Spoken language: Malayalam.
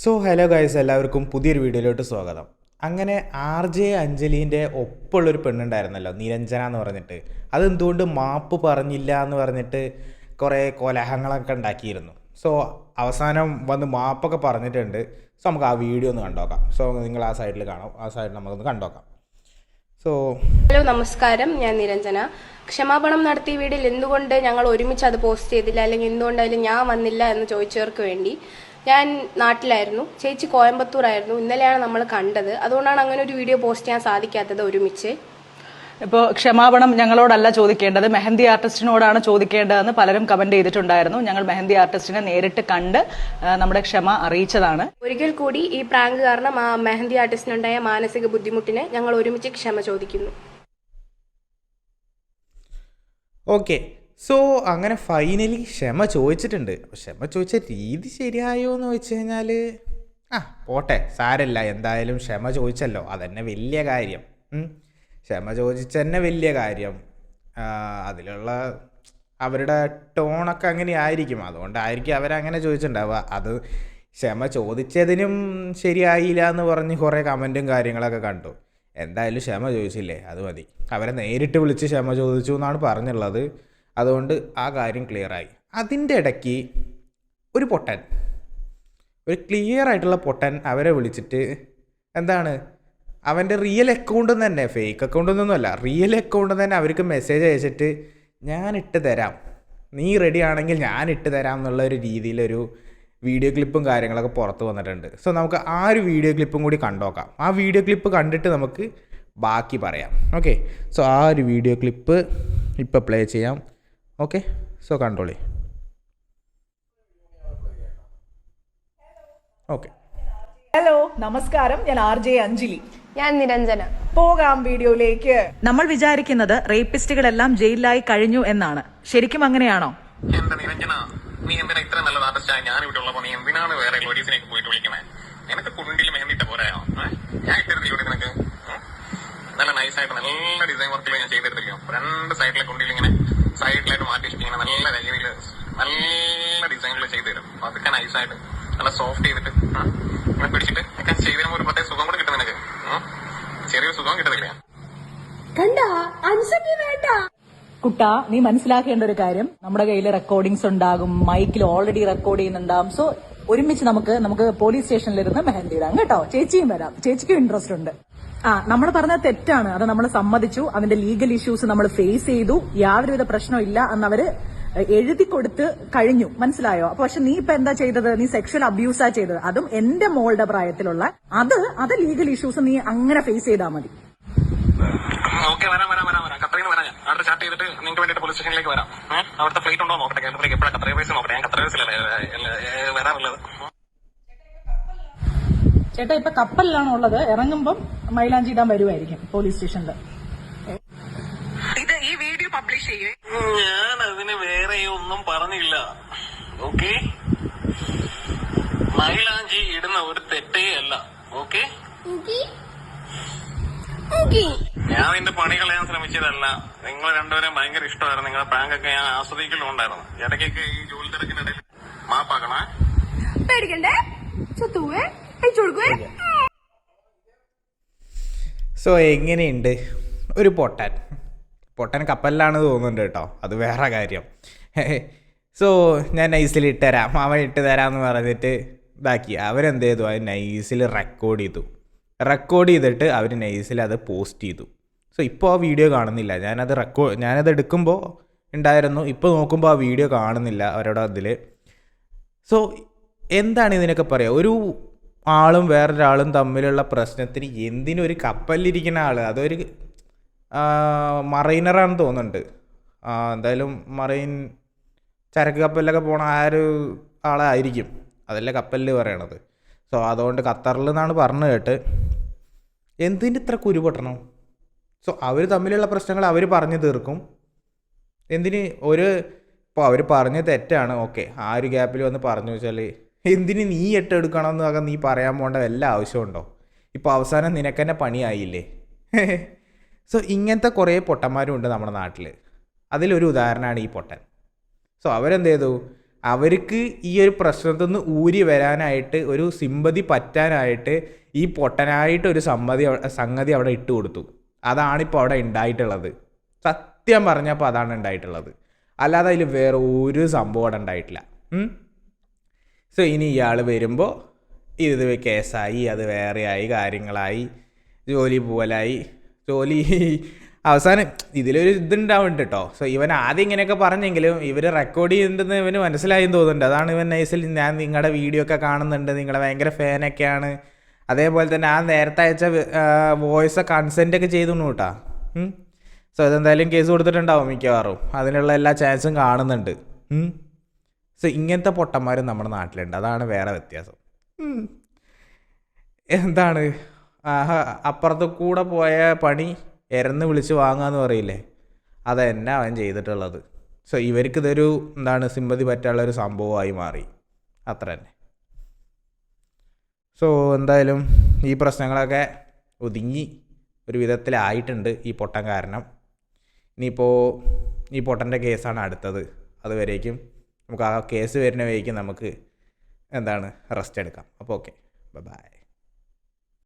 സോ ഹലോ ഗൈസ്, എല്ലാവർക്കും പുതിയൊരു വീഡിയോയിലോട്ട് സ്വാഗതം. അങ്ങനെ RJ അഞ്ജലീൻ്റെ ഒപ്പമുള്ളൊരു പെണ്ണുണ്ടായിരുന്നല്ലോ, നിരഞ്ജന എന്ന് പറഞ്ഞിട്ട്. അതെന്തുകൊണ്ട് മാപ്പ് പറഞ്ഞില്ല എന്ന് പറഞ്ഞിട്ട് കുറേ കോലാഹലങ്ങളൊക്കെ ഉണ്ടാക്കിയിരുന്നു. സോ അവസാനം വന്ന് മാപ്പൊക്കെ പറഞ്ഞിട്ടുണ്ട്. സോ നമുക്ക് ആ വീഡിയോ ഒന്ന് കണ്ടോക്കാം. സോ നിങ്ങൾ ആ സൈഡിൽ കാണാം, ആ സൈഡിൽ നമുക്കൊന്ന് കണ്ടോക്കാം. സോ ഹലോ, നമസ്കാരം. ഞാൻ നിരഞ്ജന. ക്ഷമാപണം നടത്തിയ വീഡിയോയിൽ എന്തുകൊണ്ട് ഞങ്ങൾ ഒരുമിച്ച് അത് പോസ്റ്റ് ചെയ്തില്ല, അല്ലെങ്കിൽ എന്തുകൊണ്ടായാലും ഞാൻ വന്നില്ല എന്ന് ചോദിച്ചവർക്ക് വേണ്ടി, ഞാൻ നാട്ടിലായിരുന്നു, ചേച്ചി കോയമ്പത്തൂരായിരുന്നു. ഇന്നലെയാണ് നമ്മൾ കണ്ടത്. അതുകൊണ്ടാണ് അങ്ങനെ ഒരു വീഡിയോ പോസ്റ്റ് ചെയ്യാൻ സാധിക്കാത്തത് ഒരുമിച്ച്. ഇപ്പോൾ ക്ഷമാപണം ഞങ്ങളോടല്ല ചോദിക്കേണ്ടത്, മെഹന്തി ആർട്ടിസ്റ്റിനോടാണ് ചോദിക്കേണ്ടതെന്ന് പലരും കമന്റ് ചെയ്തിട്ടുണ്ടായിരുന്നു. ഞങ്ങൾ മെഹന്തി ആർട്ടിസ്റ്റിനെ നേരിട്ട് കണ്ട് നമ്മുടെ ക്ഷമ അറിയിച്ചതാണ്. ഒരിക്കൽ കൂടി ഈ പ്രാങ്ക് കാരണം ആ മെഹന്തി ആർട്ടിസ്റ്റിനുണ്ടായ മാനസിക ബുദ്ധിമുട്ടിന് ഞങ്ങൾ ഒരുമിച്ച് ക്ഷമ ചോദിക്കുന്നു. ഓക്കെ, സോ അങ്ങനെ ഫൈനലി ക്ഷമ ചോദിച്ചിട്ടുണ്ട്. ക്ഷമ ചോദിച്ച രീതി ശരിയായോ എന്ന് വെച്ച് കഴിഞ്ഞാൽ പോട്ടെ, സാരമില്ല. എന്തായാലും ക്ഷമ ചോദിച്ചല്ലോ, അതന്നെ വലിയ കാര്യം. ക്ഷമ ചോദിച്ചതന്നെ വലിയ കാര്യം. അതിലുള്ള അവരുടെ ടോണൊക്കെ അങ്ങനെ ആയിരിക്കും, അതുകൊണ്ടായിരിക്കും അവരങ്ങനെ ചോദിച്ചിട്ടുണ്ടാവുക. അത് ക്ഷമ ചോദിച്ചതിനും ശരിയായില്ല എന്ന് പറഞ്ഞ് കുറേ കമൻറ്റും കാര്യങ്ങളൊക്കെ കണ്ടു. എന്തായാലും ക്ഷമ ചോദിച്ചില്ലേ, അത് മതി. അവരെ നേരിട്ട് വിളിച്ച് ക്ഷമ ചോദിച്ചു എന്നാണ് പറഞ്ഞുള്ളത്. അതുകൊണ്ട് ആ കാര്യം ക്ലിയറായി. അതിൻ്റെ ഇടയ്ക്ക് ഒരു പൊട്ടൻ, ഒരു ക്ലിയർ ആയിട്ടുള്ള പൊട്ടൻ അവരെ വിളിച്ചിട്ട് എന്താണ്, അവൻ്റെ റിയൽ അക്കൗണ്ടിൽ നിന്ന് തന്നെ, ഫേക്ക് അക്കൗണ്ടൊന്നുമല്ല, റിയൽ അക്കൗണ്ടിൽ തന്നെ അവർക്ക് മെസ്സേജ് അയച്ചിട്ട് ഞാൻ ഇട്ട് തരാം, നീ റെഡി ആണെങ്കിൽ ഞാൻ ഇട്ട് തരാം എന്നുള്ള ഒരു രീതിയിലൊരു വീഡിയോ ക്ലിപ്പും കാര്യങ്ങളൊക്കെ പുറത്ത് വന്നിട്ടുണ്ട്. സോ നമുക്ക് ആ ഒരു വീഡിയോ ക്ലിപ്പും കൂടി കണ്ടോക്കാം. ആ വീഡിയോ ക്ലിപ്പ് കണ്ടിട്ട് നമുക്ക് ബാക്കി പറയാം. ഓക്കെ, സോ ആ ഒരു വീഡിയോ ക്ലിപ്പ് ഇപ്പോൾ പ്ലേ ചെയ്യാം. ഓക്കെ, സോ കണ്ടോളി. ഓക്കെ, ഹലോ, നമസ്കാരം. ഞാൻ RJ അഞ്ജലി. ഞാൻ നിരഞ്ജന. പോകാം വീഡിയോയിലേക്ക്. നമ്മൾ വിചാരിക്കുന്നത് റേപ്പിസ്റ്റുകളെല്ലാം ജയിലിലായി കഴിഞ്ഞു എന്നാണ്. ശരിക്കും അങ്ങനെയാണോ? എന്റെ നിരഞ്ജന, നീ എന്തിനാ ഇത്ര നല്ല ആർട്ടിസ്റ്റായ ഞാൻ ഇവിടെ ഉള്ളപ്പോ നീ എന്തിനാണ് വേറെ ലോഡീസിനേക്ക് പോയിട്ട് വിളിക്കണേ? നിനക്ക് കുണ്ടിൽ മെഹന്തിട്ട് പോരായോ? ഞാൻ ഇട്ടിരുന്നില്ല ഇവിടെ നിനക്ക് നല്ല നൈസായിട്ട് നല്ല ഡിസൈൻ വർക്കിൽ ഞാൻ ചെയ്തെടുത്തില്ലോ. രണ്ട് സൈഡിലെ കുണ്ടിൽ ഇങ്ങനെ സൈഡിലായിട്ട് മാറ്റി ഇങ്ങനെ നല്ല രീതിയിൽ നല്ല ഡിസൈനിൽ ചെയ്തു തരും. അതൊക്കെ നൈസായിട്ട് നല്ല സോഫ്റ്റ് ചെയ്തിട്ട് ഇങ്ങനെ പിടിച്ചിട്ട് ഒക്കെ ചെയ്ത് തരുമ്പോൾ ഒരു പ്രത്യേക സുഖം കൂടെ കിട്ടും നിനക്ക്. ചെറിയൊരു സുഖം കിട്ടത്തില്ല. കുട്ടാ, നീ മനസ്സിലാക്കേണ്ട ഒരു കാര്യം, നമ്മുടെ കയ്യിൽ റെക്കോർഡിങ്സ് ഉണ്ടാകും, മൈക്കിൽ ഓൾറെഡി റെക്കോർഡ് ചെയ്യുന്നുണ്ടാകും. സോ ഒരുമിച്ച് നമുക്ക് പോലീസ് സ്റ്റേഷനിലിരുന്ന് മെഹന്തി ഇടാം കേട്ടോ. ചേച്ചിയും വരാം, ചേച്ചിക്കും ഇൻട്രസ്റ്റ് ഉണ്ട്. നമ്മൾ പറഞ്ഞ തെറ്റാണ്, അത് നമ്മൾ സമ്മതിച്ചു. അതിന്റെ ലീഗൽ ഇഷ്യൂസ് നമ്മൾ ഫേസ് ചെയ്തു. യാതൊരുവിധ പ്രശ്നവും ഇല്ല എന്നവര് എഴുതി കൊടുത്ത് കഴിഞ്ഞു, മനസ്സിലായോ? അപ്പൊ പക്ഷെ നീ ഇപ്പൊ എന്താ ചെയ്തത്? നീ സെക്ഷൽ അബ്യൂസാ ചെയ്തത്, അതും എന്റെ മോളുടെ പ്രായത്തിലുള്ള. അത് ലീഗൽ ഇഷ്യൂസ് നീ അങ്ങനെ ഫേസ് ചെയ്താൽ മതി. ഓക്കെ, വരാം. ഖത്തറിൽ വരാം. ഞാൻ അടുത്ത ചാർട്ട് ചെയ്തിട്ട് നിങ്ങൾക്ക് വേണ്ടിയിട്ട് പോലീസ് സ്റ്റേഷനിലേക്ക് വരാം. അവിടുത്തെ ഫ്ലൈറ്റ് ഉണ്ടോ നോക്കട്ടെ. കേരളത്തിലേക്ക് എപ്പോഴാണ് ഖത്തർ എയർവേസ് നോക്കട്ടെ. ഞാൻ ഖത്തർ എയർവേസിലല്ലേ വരാറുള്ളത്. ചേട്ടാ, ഇപ്പൊ കപ്പലിലാണ് ഉള്ളത്. ഇറങ്ങുമ്പം മൈലാഞ്ചി ഇടാൻ വരുമായിരിക്കും പോലീസ് സ്റ്റേഷനിൽ. ഇത് ഈ വീഡിയോ പബ്ലിഷ് ചെയ്യേ? ഞാൻ അതിന് വേറെ ഒന്നും പറഞ്ഞില്ല. ഓക്കെ, മൈലാഞ്ചി ഇടുന്ന ഒരു തെറ്റേ അല്ല. ഓക്കെ, ഞാൻ നിന്റെ പണി കളയാൻ ശ്രമിച്ചതല്ല. നിങ്ങൾ രണ്ടുപേരും ഭയങ്കര ഇഷ്ടമായിരുന്നു. നിങ്ങളുടെ പ്രാങ്കൊക്കെ ഞാൻ ആസ്വദിക്കലുണ്ടായിരുന്നു. ഇടയ്ക്കൊക്കെ ഈ ജോലി തിരക്കിനിടയിൽ മാപ്പാക്കണേ. പേടിക്കണ്ടേ, ചത്തുവേ. സോ എങ്ങനെയുണ്ട് ഒരു പൊട്ടൻ കപ്പലിലാണ് തോന്നുന്നുണ്ട് കേട്ടോ, അത് വേറെ കാര്യം. സോ ഞാൻ നൈസിൽ ഇട്ടുതരാം, അവൻ ഇട്ട് തരാമെന്ന് പറഞ്ഞിട്ട് ഇതാക്കി. അവരെന്ത് ചെയ്തു, അത് നൈസിൽ റെക്കോർഡ് ചെയ്തിട്ട് അവർ നൈസിൽ അത് പോസ്റ്റ് ചെയ്തു. സോ ഇപ്പോൾ ആ വീഡിയോ കാണുന്നില്ല. ഞാനത് എടുക്കുമ്പോൾ ഉണ്ടായിരുന്നു, ഇപ്പോൾ നോക്കുമ്പോൾ ആ വീഡിയോ കാണുന്നില്ല അവരുടെ അതിൽ. സോ എന്താണ് ഇതിനൊക്കെ പറയുക, ഒരു ആളും വേറൊരാളും തമ്മിലുള്ള പ്രശ്നത്തിന് എന്തിനൊരു കപ്പലിലിരിക്കുന്ന ആൾ, അതൊരു മറൈനറാണെന്ന് തോന്നുന്നുണ്ട്. എന്തായാലും മറൈൻ ചരക്ക് കപ്പലിലൊക്കെ പോണ ആ ഒരു ആളായിരിക്കും, അതല്ലേ കപ്പലിൽ പറയണത്. സോ അതുകൊണ്ട് ഖത്തറിൽ നിന്നാണ് പറഞ്ഞു കേട്ട്. എന്തിന് ഇത്ര കുരുപൊട്ടണം? സോ അവർ തമ്മിലുള്ള പ്രശ്നങ്ങൾ അവർ പറഞ്ഞു തീർക്കും. എന്തിന് ഇപ്പോൾ അവർ പറഞ്ഞ തെറ്റാണ്, ഓക്കെ, ആ ഒരു ഗ്യാപ്പിൽ വന്ന് പറഞ്ഞു വെച്ചാൽ എന്തിന് നീ എടുക്കണമെന്നൊക്കെ നീ പറയാൻ പോകേണ്ട വല്ല ആവശ്യമുണ്ടോ? ഇപ്പോൾ അവസാനം നിനക്കെന്നെ പണിയായില്ലേ? സോ ഇങ്ങനത്തെ കുറേ പൊട്ടന്മാരും ഉണ്ട് നമ്മുടെ നാട്ടിൽ. അതിലൊരു ഉദാഹരണമാണ് ഈ പൊട്ടൻ. സോ അവരെന്ത് ചെയ്തു, അവർക്ക് ഈ ഒരു പ്രശ്നത്തിൽ നിന്ന് ഊരി വരാനായിട്ട് ഒരു സിമ്പതി പറ്റാനായിട്ട് ഈ പൊട്ടനായിട്ട് ഒരു സംഗതി അവിടെ ഇട്ട് കൊടുത്തു. അതാണിപ്പോൾ അവിടെ ഉണ്ടായിട്ടുള്ളത്. സത്യം പറഞ്ഞപ്പോൾ അതാണ് ഉണ്ടായിട്ടുള്ളത്. അല്ലാതെ അതിൽ വേറെ ഒരു സംഭവം അവിടെ ഉണ്ടായിട്ടില്ല. സോ ഇനി ഇയാൾ വരുമ്പോൾ ഇത് കേസായി, അത് വേറെയായി, കാര്യങ്ങളായി, ജോലി പോലായി, ജോലി അവസാനം ഇതിലൊരു ഇതുണ്ടാവുന്നുണ്ട് കേട്ടോ. സോ ഇവൻ ആദ്യം ഇങ്ങനെയൊക്കെ പറഞ്ഞെങ്കിലും ഇവർ റെക്കോർഡ് ചെയ്യുന്നുണ്ടെന്ന് ഇവന് മനസ്സിലായെന്ന് തോന്നുന്നുണ്ട്. അതാണ് ഇവൻ നൈസിൽ ഞാൻ നിങ്ങളുടെ വീഡിയോ ഒക്കെ കാണുന്നുണ്ട്, നിങ്ങളെ ഭയങ്കര ഫാനൊക്കെയാണ്, അതേപോലെ തന്നെ ആ നേരത്തെ അയച്ച വോയിസ് കൺസെൻ്റ് ഒക്കെ ചെയ്തു കേട്ടാ. സോ അതെന്തായാലും കേസ് കൊടുത്തിട്ടുണ്ടാവും മിക്കവാറും, അതിനുള്ള എല്ലാ ചാൻസും കാണുന്നുണ്ട്. സോ ഇങ്ങനത്തെ പൊട്ടന്മാരും നമ്മുടെ നാട്ടിലുണ്ട്, അതാണ് വേറെ വ്യത്യാസം. എന്താണ് അപ്പുറത്ത് കൂടെ പോയ പണി എരന്ന് വിളിച്ച് വാങ്ങാന്ന് പറയില്ലേ, അതന്നെ അവൻ ചെയ്തിട്ടുള്ളത്. സോ ഇവർക്കിതൊരു സിമ്പതി പറ്റാനുള്ളൊരു സംഭവമായി മാറി, അത്ര തന്നെ. സോ എന്തായാലും ഈ പ്രശ്നങ്ങളൊക്കെ ഒതുങ്ങി ഒരു വിധത്തിലായിട്ടുണ്ട് ഈ പൊട്ടൻ കാരണം. ഇനിയിപ്പോൾ ഈ പൊട്ടൻ്റെ കേസാണ് അടുത്തത്. അതുവരേക്കും നമുക്ക് ആ കേസ് വരുന്ന വരേക്കും നമുക്ക് റെസ്റ്റ് എടുക്കാം. അപ്പോൾ ഓക്കെ, ബൈ.